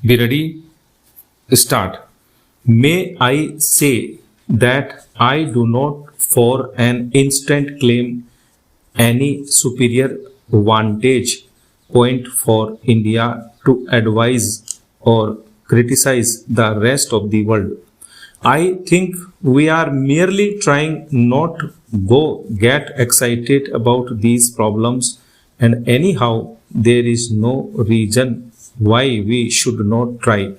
Be ready? Start. May I say that I do not for an instant claim any superior vantage point for India to advise or criticize the rest of the world. I think we are merely trying not to go get excited about these problems, and anyhow there is no reason why we should not try.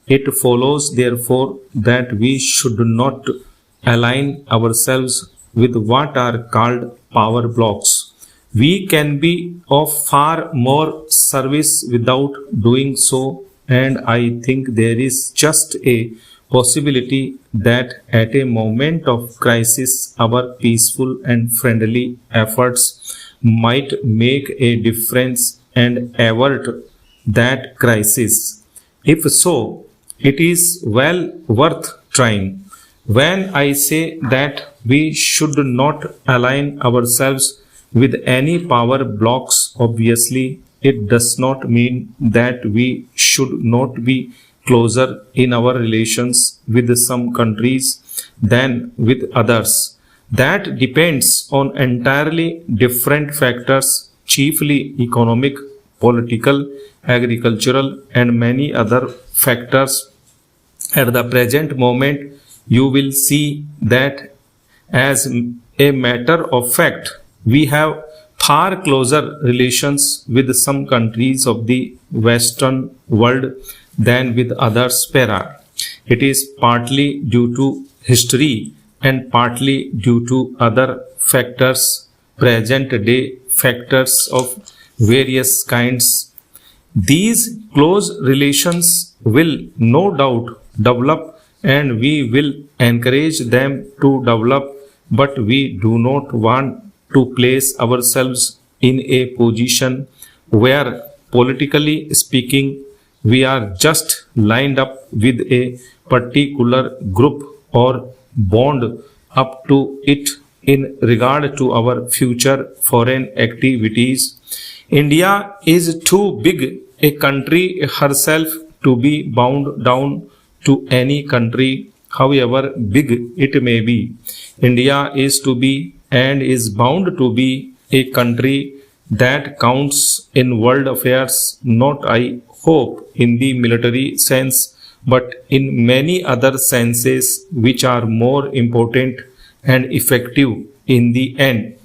It follows, therefore, that we should not align ourselves with what are called power blocks. We can be of far more service without doing so, and I think there is just a possibility that at a moment of crisis, our peaceful and friendly efforts might make a difference and avert that crisis. If so, it is well worth trying. When I say that we should not align ourselves with any power blocks, obviously, it does not mean that we should not be closer in our relations with some countries than with others. That depends on entirely different factors, chiefly economic, political, agricultural, and many other factors. At the present moment, you will see that as a matter of fact, we have far closer relations with some countries of the Western world than with others. It is partly due to history and partly due to other factors, present day factors of various kinds. These close relations will no doubt develop, and we will encourage them to develop, but we do not want to place ourselves in a position where, politically speaking, we are just lined up with a particular group or bound up to it in regard to our future foreign activities. India is too big a country herself to be bound down to any country, however big it may be. India is to be and is bound to be a country that counts in world affairs, not, I hope, in the military sense, but in many other senses which are more important and effective in the end.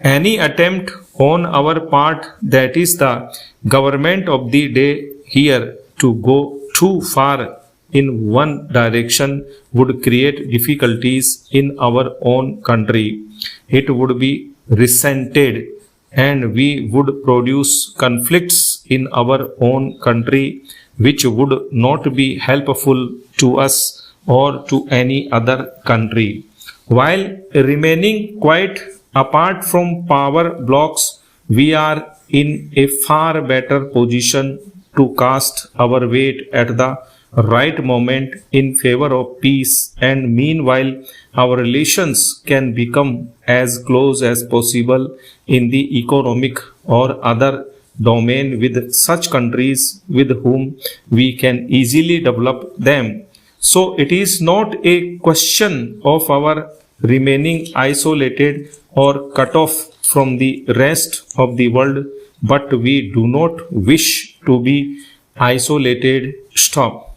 Any attempt on our part, that is the government of the day here, to go too far in one direction would create difficulties in our own country. It would be resented, and we would produce conflicts in our own country which would not be helpful to us or to any other country. While remaining quite apart from power blocks, we are in a far better position to cast our weight at the right moment in favor of peace, and meanwhile our relations can become as close as possible in the economic or other domain with such countries with whom we can easily develop them. So it is not a question of our remaining isolated or cut off from the rest of the world, but we do not wish to be isolated. Stop.